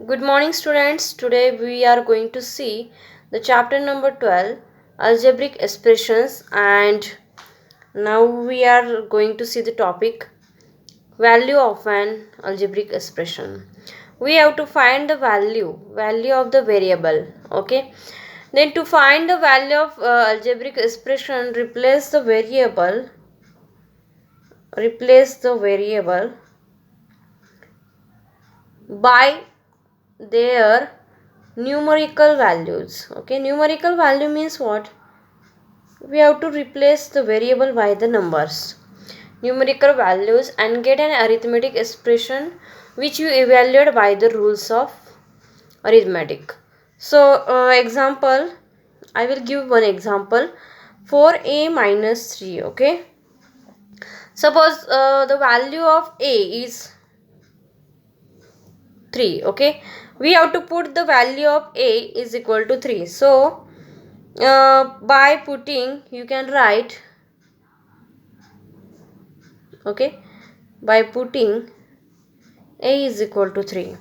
Good morning, students. Today we are going to see the chapter number 12, algebraic expressions, and now we are going to see the topic value of an algebraic expression. We have to find the value of the variable. Okay. Then to find the value of algebraic expression, replace the variable by their numerical values. Okay, numerical value means what? We have to replace the variable by the numbers, numerical values, and get an arithmetic expression which you evaluate by the rules of arithmetic. So example, I will give one example. 4a minus 3. Okay, suppose the value of a is 3. Okay, we have to put the value of a is equal to 3. So by putting, you can write, okay, by putting a is equal to 3,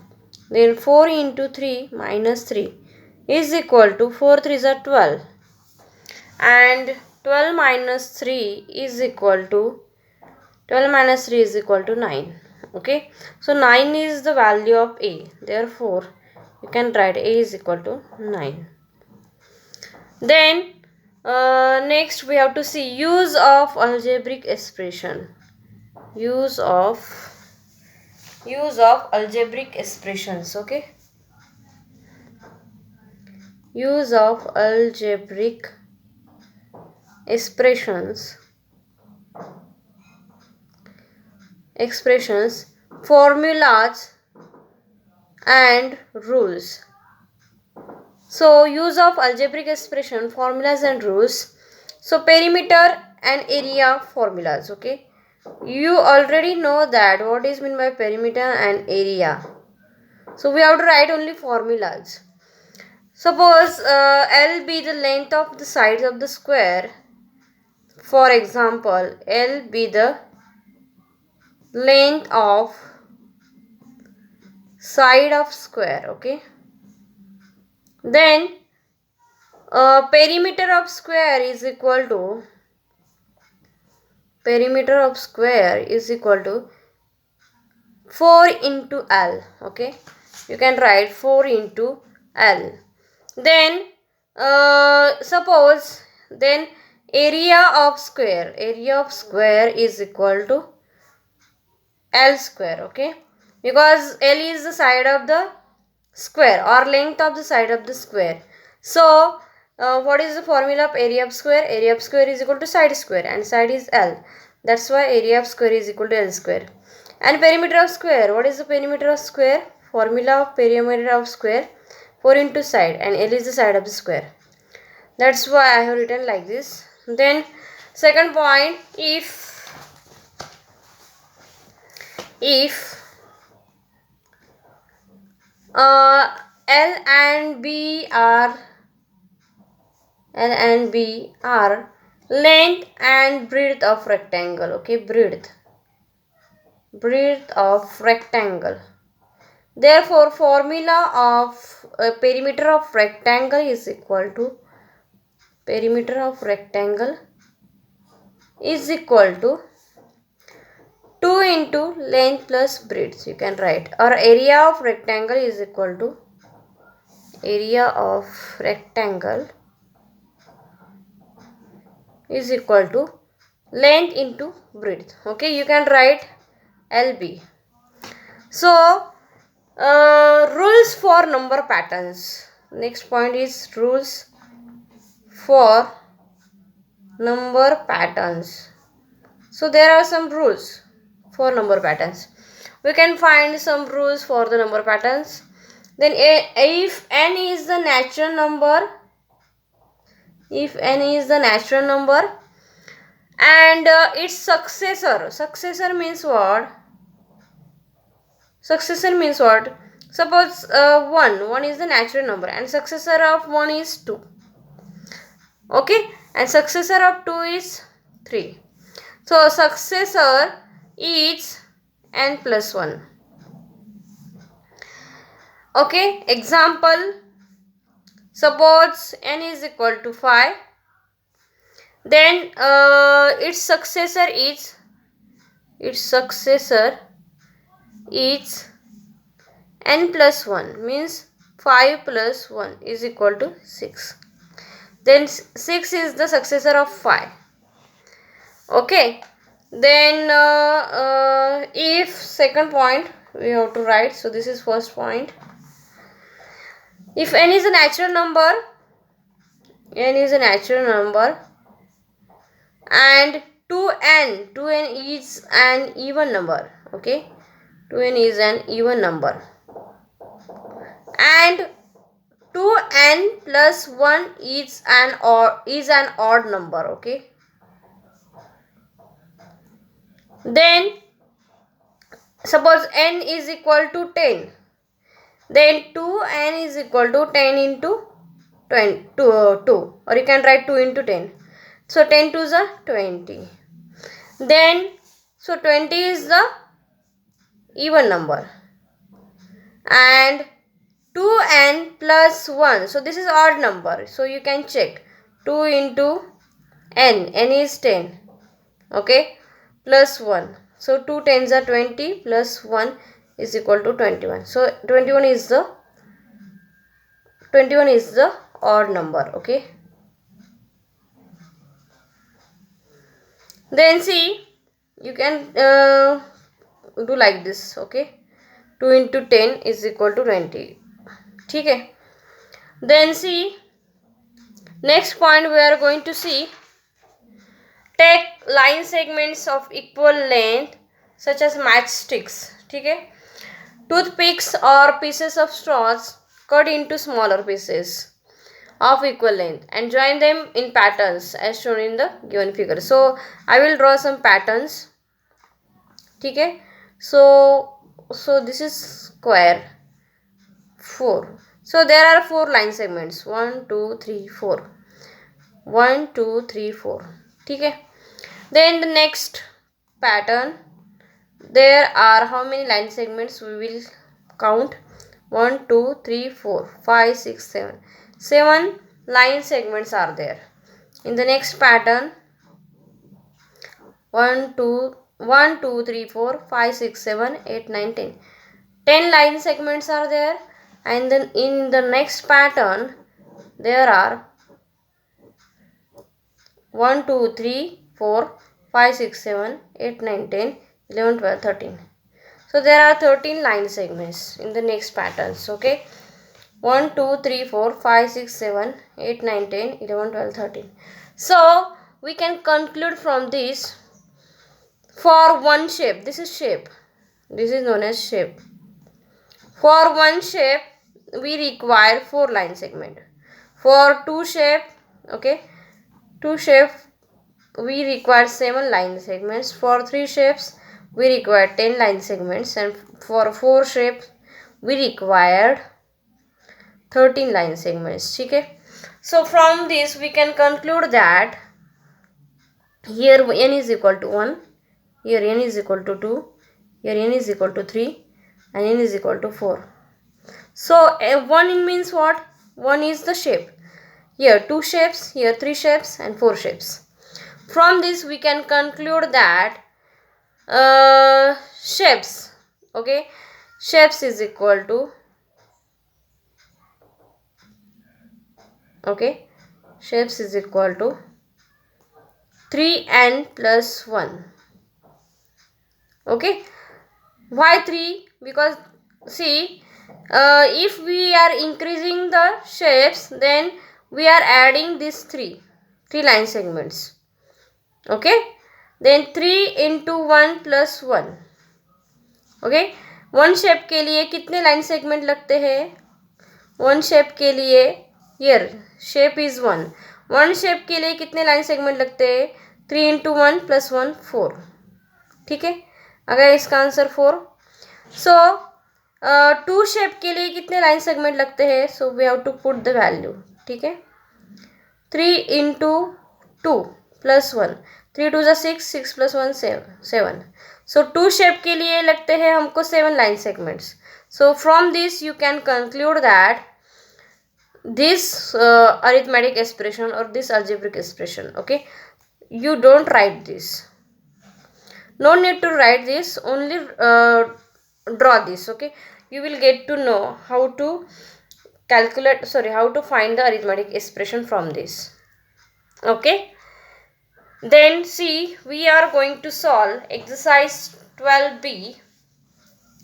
then 4 into 3 minus 3 is equal to 4 3s are 12, and 12 minus 3 is equal to 9. Okay, so 9 is the value of a, therefore you can write a is equal to 9. Then next we have to see use of algebraic expression. Use of algebraic expressions. Okay, use of algebraic expressions, formulas and rules. So use of algebraic expression, formulas and rules. So perimeter and area formulas. Okay, you already know that what is meant by perimeter and area, so we have to write only formulas. Suppose L be the length of the sides of the square. For example, L be the length of side of square. Okay, then perimeter of square is equal to 4 into L. Okay, you can write 4 into L. Then suppose then area of square is equal to L square. Okay, because L is the side of the square or length of the side of the square. So what is the formula of area of square? Area of square is equal to side square, and side is L. That's why area of square is equal to L square. And perimeter of square, what is the perimeter of square? Formula of perimeter of square, 4 into side, and L is the side of the square. That's why I have written like this. Then second point, if L and B are length and breadth of rectangle. Okay, breadth of rectangle. Therefore, formula of perimeter of rectangle is equal to 2 into length plus breadth. You can write, or area of rectangle is equal to length into breadth. Okay, you can write LB. So rules for number patterns. Next point is rules for number patterns. So there are some rules for number patterns. We can find some rules for the number patterns. Then if n is the natural number, and its successor means what? Suppose 1 is the natural number and successor of 1 is 2. Okay, and successor of 2 is 3. So successor is n plus 1. Okay, example, suppose n is equal to 5, then its successor is n plus 1, means 5 plus 1 is equal to 6. Then 6 is the successor of 5. Okay, then if second point we have to write, so this is first point. If n is a natural number and 2n is an even number. Okay, 2n is an even number and 2n plus 1 is an odd number. Okay, then suppose n is equal to 10, then 2n is equal to 10 into 2, or you can write 2 into 10. So 10 2s are 20. Then so 20 is the even number and 2n plus 1, so this is odd number, so you can check 2 into n is 10. Okay, plus 1, so 2 tens are 20 plus 1 is equal to 21. So 21 is the odd number. Okay, then see, you can do like this. Okay, 2 into 10 is equal to 20. Okay, then see, next point we are going to see, take line segments of equal length such as matchsticks. Okay, toothpicks or pieces of straws cut into smaller pieces of equal length and join them in patterns as shown in the given figure. So I will draw some patterns. Okay, so this is square 4. So there are 4 line segments, 1 2 3 4, 1 2 3 4. Okay, then the next pattern, there are how many line segments we will count, 1 2 3 4 5 6 7, 7 line segments are there. In the next pattern, 1 2 3 4 5 6 7 8 9 10, 10 line segments are there. And then in the next pattern there are 1 2 3 4 5 6 7 8 9 10 11 12 13. So there are 13 line segments in the next patterns. Okay, 1 2 3 4 5 6 7 8 9 10 11 12 13. So we can conclude from this, for one shape, this is known as shape. For one shape we require 4 line segment. For two shape, okay, we require 7 line segments. For 3 shapes we require 10 line segments, and for 4 shapes we required 13 line segments. Okay, so from this we can conclude that here n is equal to 1, here n is equal to 2, here n is equal to 3, and n is equal to 4. So 1 means what? 1 is the shape. Here 2 shapes, here 3 shapes, and 4 shapes. From this we can conclude that shapes, okay, shapes is equal to, okay, shapes is equal to 3n plus 1. Okay, why 3? Because see, if we are increasing the shapes, then we are adding these 3 line segments. Okay, then 3 into 1 plus 1. Okay, one shape के लिए कितने line segment लगते हैं? One shape के लिए, here shape is 1, one shape के लिए कितने लाइन सेगमेंट लगते हैं? 3 into 1 plus 1 4. ठीक है, अगर इसका आंसर 4. सो 2 शेप के लिए कितने लाइन सेगमेंट लगते हैं? So we have to put the value. ठीक है, 3 into 2 plus 1, 3 2 जा 6, 6 plus 1 7. सो 2 शेप के लिए लगते हैं हमको 7 line segments. So from this you can conclude that this arithmetic expression or this algebraic expression, okay, you don't write this, no need to write this, only draw this, okay. You will get to know how to how to find the arithmetic expression from this, okay. Then see, we are going to solve exercise 12b,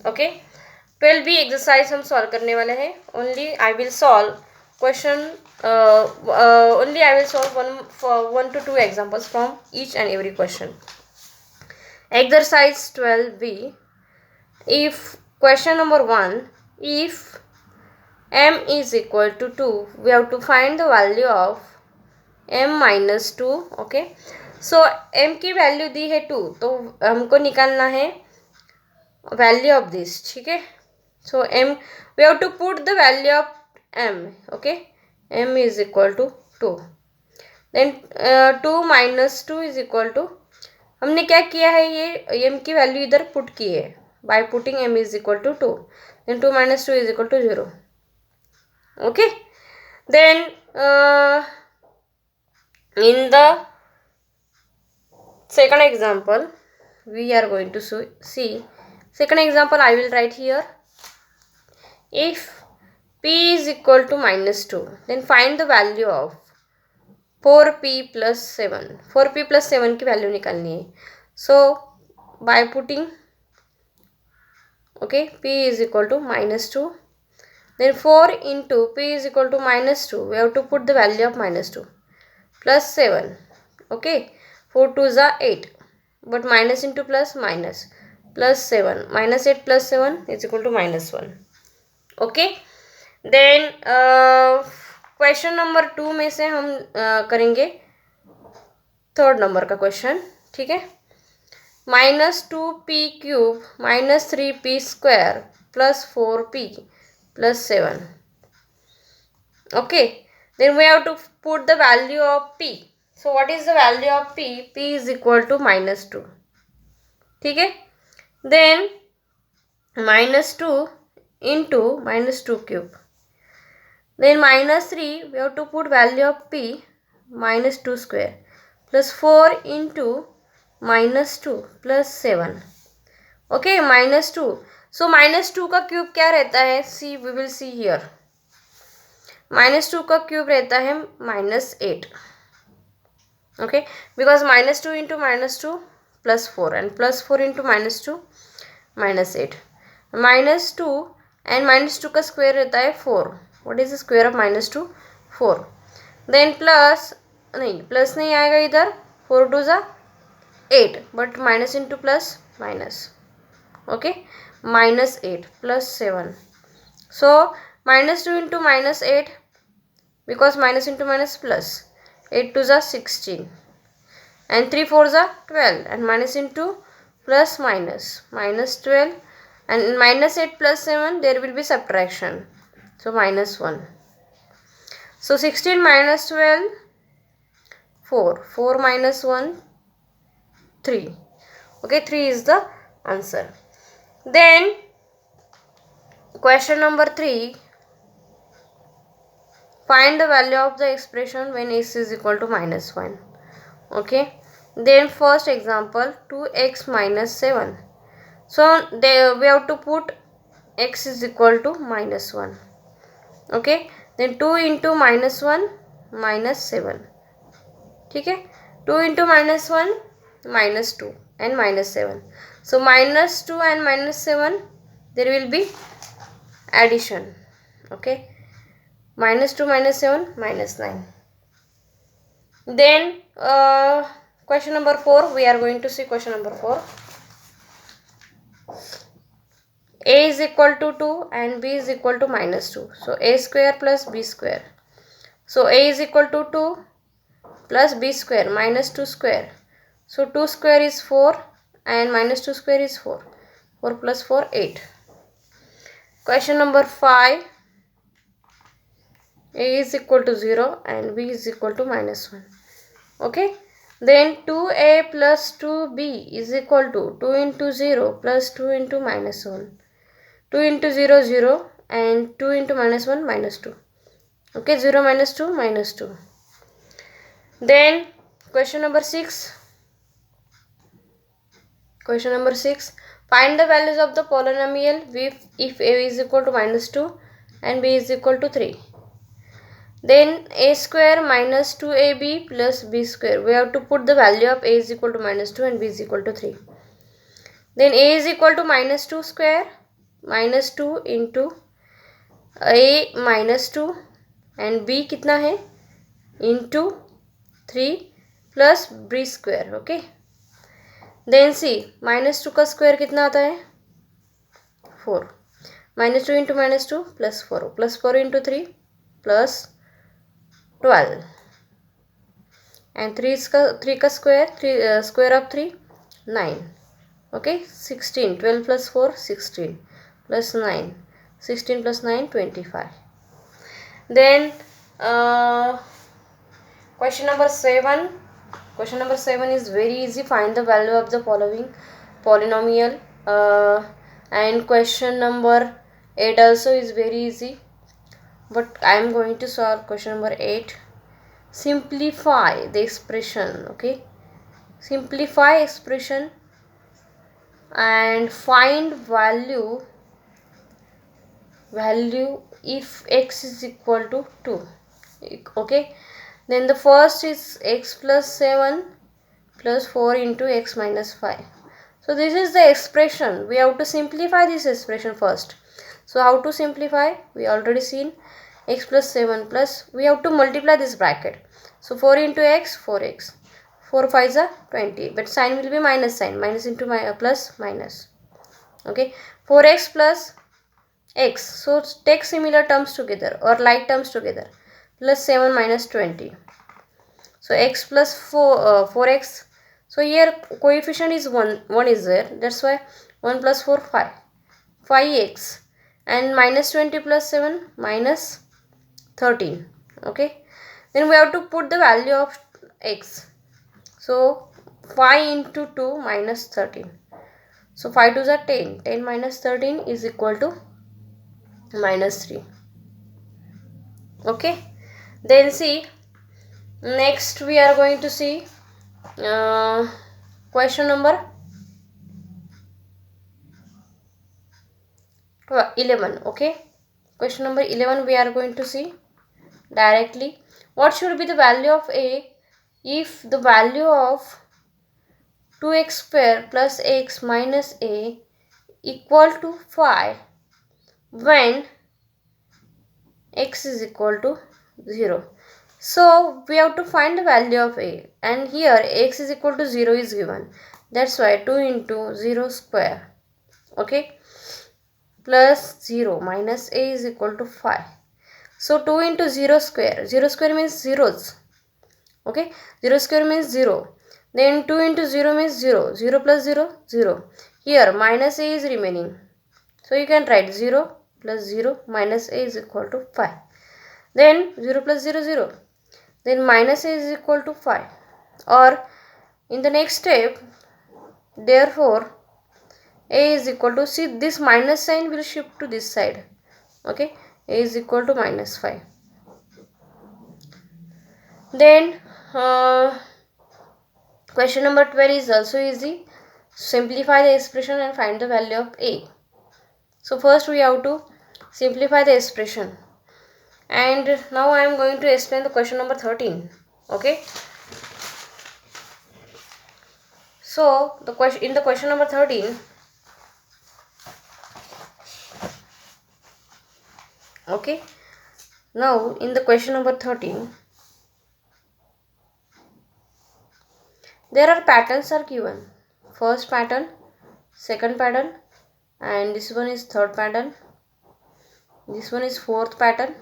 okay. 12b exercise हम solve करने वाले हैं. Only I will solve question, only I will solve one to two examples from each and every question. Exercise 12b. If question number 1, if m is equal to 2, we have to find the value of m minus 2, okay. So m की value दी है 2, तो हमको निकालना है value of this, ठीक है. So m, we have to put the value of m, okay. m is equal to 2. Then 2 minus 2 is equal to, हमने क्या किया है, ये m की वैल्यू इधर पुट की है by putting m is equal to 2. Then 2 minus 2 is equal to 0, okay. Then in the second example we are going to see second example. I will write here, if p is equal to minus 2, then find the value of 4p plus 7. 4p plus 7 की value निकालनी है. So by putting, okay, p is equal to minus 2, then 4 into p is equal to minus 2, we have to put the value of minus 2 plus 7, okay. 4 2s are 8, but minus into plus 7, minus 8 plus 7 is equal to minus 1, okay. Then question number 2 में से हम करेंगे third number का question, ठीक है. -2p cube minus 3p square plus 4p plus 7, okay. Then we have to put the value of p. So what is the value of p? p is equal to minus 2, ठीक है. Then minus 2 into minus 2 cube. Then minus 3, we have to put value of p, minus 2 square, plus 4 into minus 2 plus 7, okay, minus 2. So minus 2 का cube क्या रहता है? See, we will see here. minus 2 का cube रहता है minus 8, okay, because minus 2 into minus 2 plus 4, and plus 4 into minus 2 minus 8. minus 2 and minus 2 का square रहता है 4. What is the square of minus 2? 4. Then plus, नहीं plus नहीं आएगा इधर, 4 2 जा 8, but minus into plus minus, okay, minus 8 plus 7. So minus 2 into minus 8, because minus into minus plus, 8 2 जा 16, and 3 4 जा 12, and minus into plus minus, minus 12, and minus 8 plus 7, there will be subtraction. So minus 1. So 16 minus 12, 4. 4 minus 1, 3. Okay, 3 is the answer. Then question number 3. Find the value of the expression when x is equal to minus 1. Okay. Then first example, 2x minus 7. So we have to put x is equal to minus 1. Okay, then 2 into minus 1 minus 7, ठीक है. 2 into minus 1 minus 2 and minus 7. So minus 2 and minus 7, there will be addition, okay. minus 2 minus 7 minus 9. Then question number 4, we are going to see question number 4. a is equal to 2 and b is equal to minus 2. So a square plus b square. So a is equal to 2 plus b square minus 2 square. So 2 square is 4 and minus 2 square is 4. 4 plus 4, 8. Question number 5. a is equal to 0 and b is equal to minus 1. Okay. Then 2a plus 2b is equal to 2 into 0 plus 2 into minus 1. 2 into 0 0 and 2 into minus 1 minus 2. Okay, 0 minus 2 minus 2. Then question number 6. Question number 6. Find the values of the polynomial if a is equal to minus 2 and b is equal to 3. Then a square minus 2ab plus b square. We have to put the value of a is equal to minus 2 and b is equal to 3. Then a is equal to minus 2 square, minus 2 into a minus 2 and b कितना है into 3 plus b square. Okay. Then see minus 2 का square कितना आता है 4. Minus 2 into minus 2 plus 4. Plus 4 into 3 plus 12. And 3 का square, square of 3 9. Okay, 16. 12 plus 4 16 plus 9. 16 plus 9 25. Then question number 7. Question number 7 is very easy. Find the value of the following polynomial. And question number 8 also is very easy. But I am going to solve question number 8. Simplify the expression. Okay. Simplify expression and find value if x is equal to 2. Okay. Then the first is x plus 7 plus 4 into x minus 5. So this is the expression. We have to simplify this expression first. So how to simplify? We already seen x plus 7 plus, we have to multiply this bracket. So 4 into x, 4x. 4 5s are 20. But sign will be minus sign. Minus into plus minus. Okay. 4x plus x. So take similar terms together or like terms together. Plus 7 minus 20. So x plus 4x. So here coefficient is 1 is there. That's why 1 plus 4 5. 5x. And minus 20 plus 7 minus 13. Okay. Then we have to put the value of x. So 5 into 2 minus 13. So 5 2s are 10. 10 minus 13 is equal to minus 3. Okay. Then see, next we are going to see question number 11. Okay. Question number 11 we are going to see directly. What should be the value of a if the value of 2x square plus x minus a equal to 5 when x is equal to 0. So we have to find the value of a, and here x is equal to 0 is given. That's why 2 into 0 square. Okay. Plus 0 minus a is equal to 5. So 2 into 0 square. 0 square means zeros. Okay. 0 square means 0. Then 2 into 0 means 0. 0 plus 0, 0. Here minus a is remaining. So you can write 0 plus 0 minus a is equal to 5. Then 0 plus 0, 0. Then minus a is equal to 5. Or in the next step, therefore, a is equal to, see this minus sign will shift to this side. Okay. A is equal to minus 5. Then question number 12 is also easy. Simplify the expression and find the value of a. So first we have to simplify the expression. And now I am going to explain the question number 13. Okay. So the question in the question number 13. Okay. Now in the question number 13, there are patterns are given. First pattern, second pattern, and this one is third pattern. This one is fourth pattern.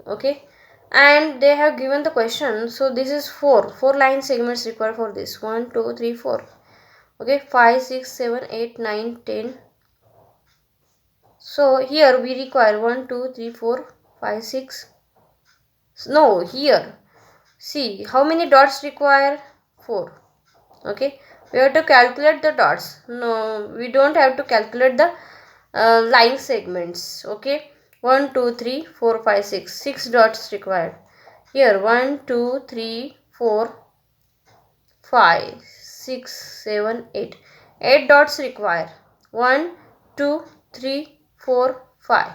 Okay. And they have given the question. So this is 4 line segments required for this. 1 2 3 4. Okay. 5 6 7 8 9 10. So here we require 1 2 3 4 5 6. No, here see how many dots require 4. Okay. We have to calculate the dots. No, we don't have to calculate the line segments. Okay, 1 2 3 4 5 6, 6 dots required. Here 1 2 3 4 5 6 7 8, 8 dots required. 1 2 3 4 5.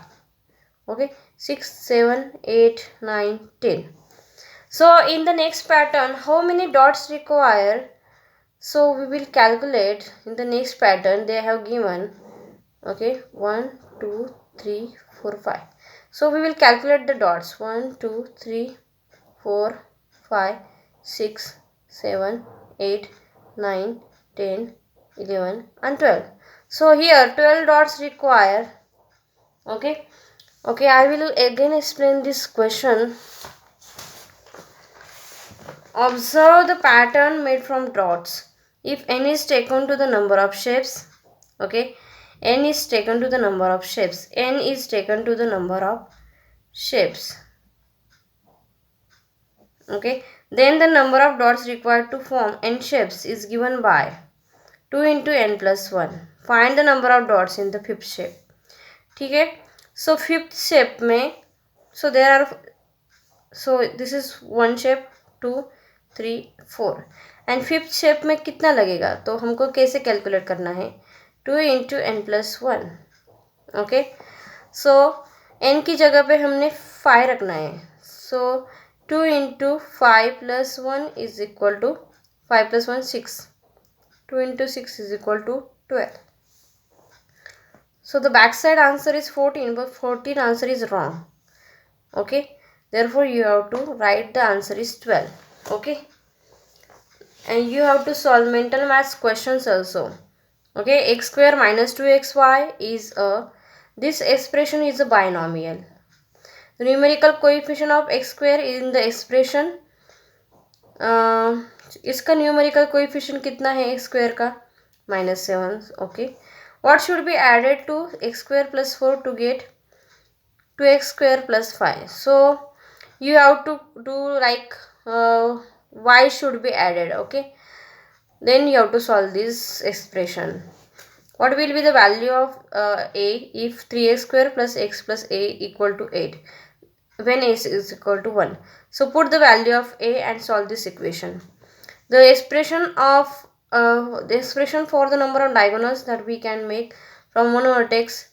Okay, 6 7 8 9 10. So in the next pattern, how many dots require? So we will calculate in the next pattern. They have given, okay, 1 2 3 4 5. So we will calculate the dots. 1 2 3 4 5 6 7 8 9 10 11 and 12. So here 12 dots require. Okay, I will again explain this question. Observe the pattern made from dots. If n is taken to the number of shapes, okay, n is taken to the number of shapes, n is taken to the number of shapes, okay, then the number of dots required to form n shapes is given by 2 into n plus 1. Find the number of dots in the fifth shape. ठीक है, so fifth shape में, so there are, so this is one shape, 2 3 4 and fifth shape में कितना लगेगा, तो हमको कैसे calculate करना है, 2 into n plus 1. Okay, so n की जगह पे हमने 5 रखना है. So 2 into 5 plus 1 is equal to 5 plus 1 6. 2 into 6 is equal to 12. So the backside answer is 14, but 14 answer is wrong. Okay, therefore you have to write the answer is 12. Okay, and you have to solve mental maths questions also. Okay, x square minus 2xy is a, this expression is a binomial. The numerical coefficient of x square in the expression, इसका numerical coefficient कितना है x square का, -7. Okay, what should be added to x square plus 4 to get 2x square plus 5? So you have to do like y should be added. Okay, then you have to solve this expression. What will be the value of a if 3x square plus x plus a equal to 8 when a is equal to 1? So put the value of a and solve this equation. The expression for the number of diagonals that we can make from one vertex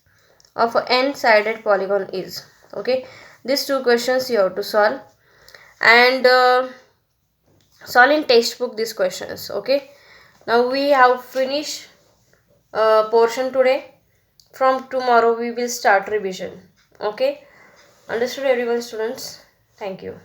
of an n-sided polygon is, okay, these two questions you have to solve, and solve in textbook these questions. Okay, now we have finished portion today. From tomorrow we will start revision. Okay, understood everyone, students? Thank you.